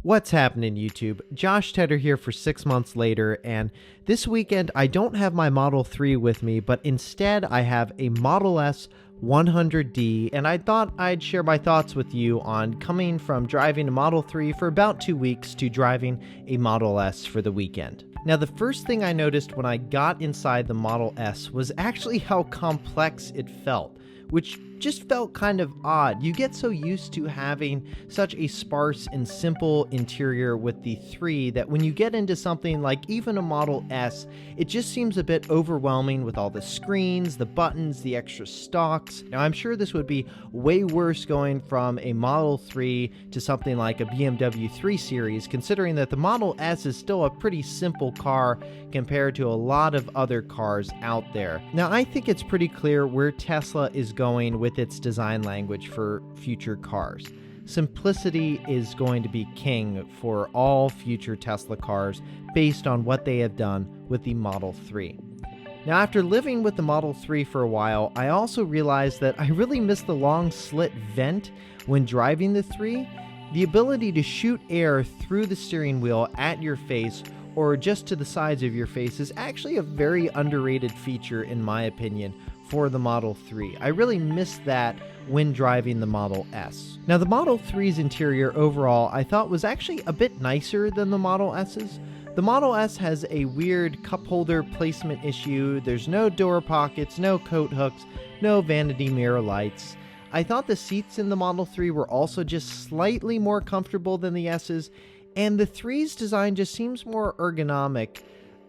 What's happening, YouTube? Josh Tedder here for 6 months later, and this weekend I don't have my Model 3 with me, but instead I have a Model S 100D, and I thought I'd share my thoughts with you on coming from driving a Model 3 for about 2 weeks to driving a Model S for the weekend. Now, the first thing I noticed when I got inside the Model S was actually how complex it felt, which just felt kind of odd. You get so used to having such a sparse and simple interior with the 3 that when you get into something like even a Model S, it just seems a bit overwhelming with all the screens, the buttons, the extra stalks. Now, I'm sure this would be way worse going from a Model 3 to something like a BMW 3 Series, considering that the Model S is still a pretty simple car compared to a lot of other cars out there. Now, I think it's pretty clear where Tesla is going with its design language for future cars. Simplicity is going to be king for all future Tesla cars based on what they have done with the Model 3. Now, after living with the Model 3 for a while, I also realized that I really miss the long slit vent when driving the 3. The ability to shoot air through the steering wheel at your face or just to the sides of your face is actually a very underrated feature, in my opinion, for the Model 3. I really missed that when driving the Model S. Now, the Model 3's interior overall I thought was actually a bit nicer than the Model S's. The Model S has a weird cup holder placement issue. There's no door pockets, no coat hooks, no vanity mirror lights. I thought the seats in the Model 3 were also just slightly more comfortable than the S's, and the 3's design just seems more ergonomic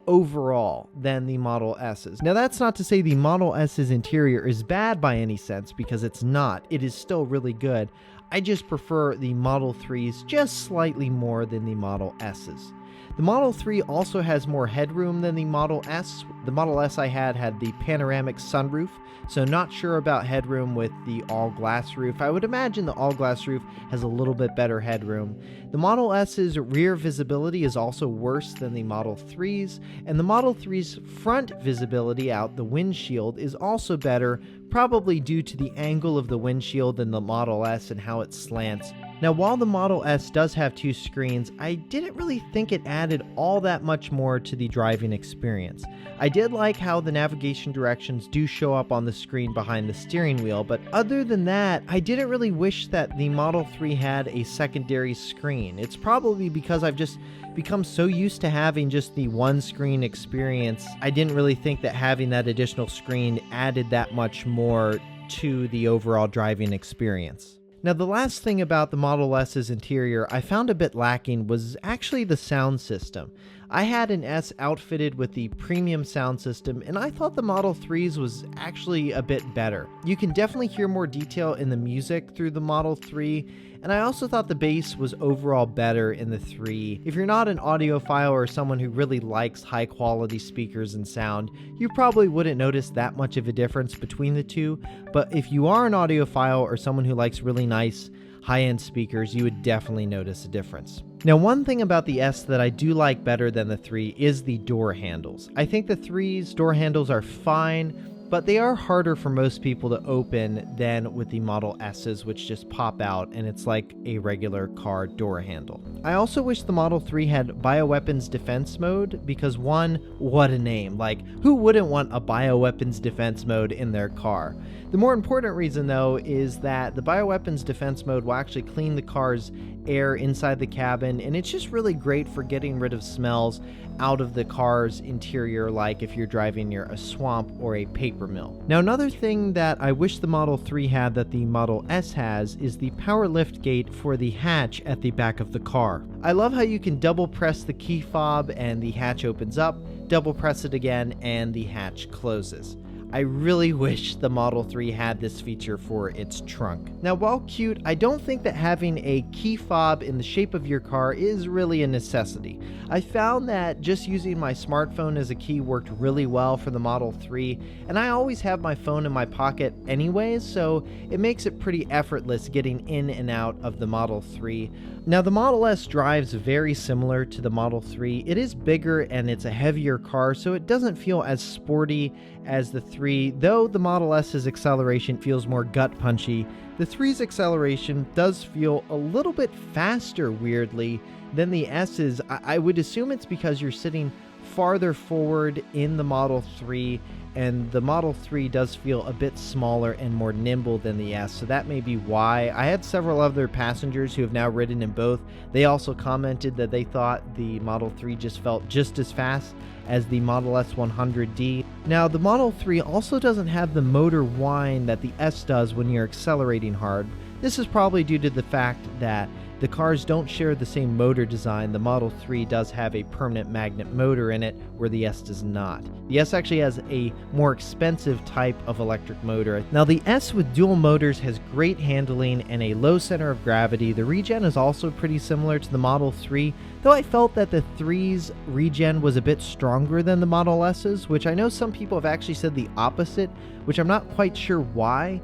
overall than the Model S's. Now, that's not to say the Model S's interior is bad by any sense, because it's not. It is still really good. I just prefer the Model 3's just slightly more than the Model S's. The Model 3 also has more headroom than the Model S. The Model S I had the panoramic sunroof, so not sure about headroom with the all-glass roof. I would imagine the all-glass roof has a little bit better headroom. The Model S's rear visibility is also worse than the Model 3's, and the Model 3's front visibility out the windshield is also better, probably due to the angle of the windshield in the Model S and how it slants. Now, while the Model S does have 2 screens, I didn't really think it added all that much more to the driving experience. I did like how the navigation directions do show up on the screen behind the steering wheel, but other than that, I didn't really wish that the Model 3 had a secondary screen. It's probably because I've just become so used to having just the one screen experience. I didn't really think that having that additional screen added that much more to the overall driving experience. Now, the last thing about the Model S's interior I found a bit lacking was actually the sound system. I had an S outfitted with the premium sound system, and I thought the Model 3's was actually a bit better. You can definitely hear more detail in the music through the Model 3, and I also thought the bass was overall better in the 3. If you're not an audiophile or someone who really likes high quality speakers and sound, you probably wouldn't notice that much of a difference between the two, but if you are an audiophile or someone who likes really nice high-end speakers, you would definitely notice a difference. Now, one thing about the S that I do like better than the 3 is the door handles. I think the 3's door handles are fine, but they are harder for most people to open than with the Model S's, which just pop out and it's like a regular car door handle. I also wish the Model 3 had bioweapons defense mode, because one, what a name. Like, who wouldn't want a bioweapons defense mode in their car? The more important reason, though, is that the bioweapons defense mode will actually clean the car's air inside the cabin, and it's just really great for getting rid of smells out of the car's interior, like if you're driving near a swamp or a paper mill. Now, another thing that I wish the Model 3 had that the Model S has is the power lift gate for the hatch at the back of the car. I love how you can double press the key fob and the hatch opens up, double press it again, and the hatch closes. I really wish the Model 3 had this feature for its trunk. Now, while cute, I don't think that having a key fob in the shape of your car is really a necessity. I found that just using my smartphone as a key worked really well for the Model 3, and I always have my phone in my pocket anyways, so it makes it pretty effortless getting in and out of the Model 3. Now, the Model S drives very similar to the Model 3. It is bigger and it's a heavier car, so it doesn't feel as sporty as the 3, though the Model S's acceleration feels more gut-punchy. The 3's acceleration does feel a little bit faster, weirdly, than the S's. I would assume it's because you're sitting farther forward in the Model 3, and the Model 3 does feel a bit smaller and more nimble than the S, so that may be why. I had several other passengers who have now ridden in both. They also commented that they thought the Model 3 just felt just as fast as the Model S 100D. Now, the Model 3 also doesn't have the motor whine that the S does when you're accelerating hard. This is probably due to the fact that the cars don't share the same motor design. The Model 3 does have a permanent magnet motor in it, where the S does not. The S actually has a more expensive type of electric motor. Now, the S with dual motors has great handling and a low center of gravity. The regen is also pretty similar to the Model 3, though I felt that the 3's regen was a bit stronger than the Model S's, which I know some people have actually said the opposite, which I'm not quite sure why.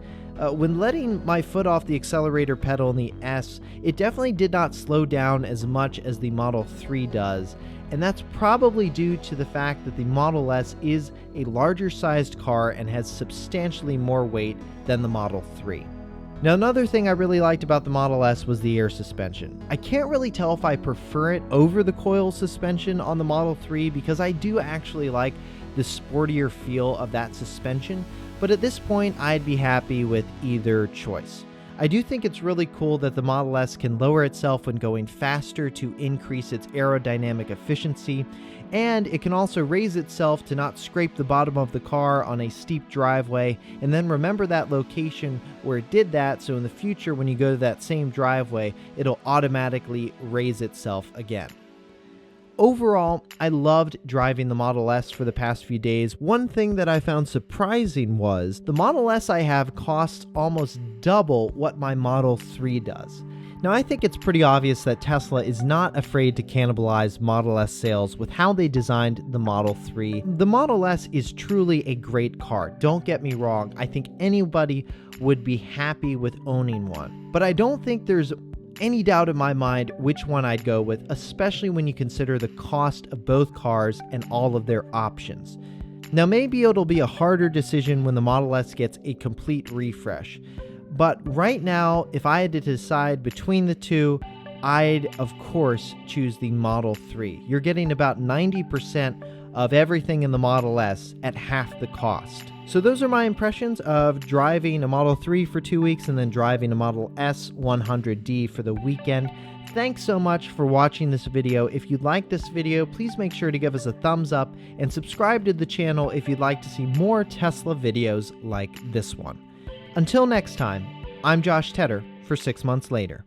When letting my foot off the accelerator pedal in the S, it definitely did not slow down as much as the Model 3 does, and that's probably due to the fact that the Model S is a larger sized car and has substantially more weight than the Model 3. Now, another thing I really liked about the Model S was the air suspension. I can't really tell if I prefer it over the coil suspension on the Model 3, because I do actually like the sportier feel of that suspension, but at this point I'd be happy with either choice. I do think it's really cool that the Model S can lower itself when going faster to increase its aerodynamic efficiency, and it can also raise itself to not scrape the bottom of the car on a steep driveway, and then remember that location where it did that, so in the future when you go to that same driveway, it'll automatically raise itself again. Overall, I loved driving the Model S for the past few days. One thing that I found surprising was the Model S I have costs almost double what my Model 3 does. Now, I think it's pretty obvious that Tesla is not afraid to cannibalize Model S sales with how they designed the Model 3. The Model S is truly a great car. Don't get me wrong. I think anybody would be happy with owning one. But I don't think there's any doubt in my mind which one I'd go with, especially when you consider the cost of both cars and all of their options. Now, maybe it'll be a harder decision when the Model S gets a complete refresh, but right now, if I had to decide between the two, I'd of course choose the Model 3. You're getting about 90% of everything in the Model S at half the cost. So those are my impressions of driving a Model 3 for 2 weeks and then driving a Model S 100D for the weekend. Thanks so much for watching this video. If you like this video, please make sure to give us a thumbs up and subscribe to the channel if you'd like to see more Tesla videos like this one. Until next time, I'm Josh Tedder for 6 Months Later.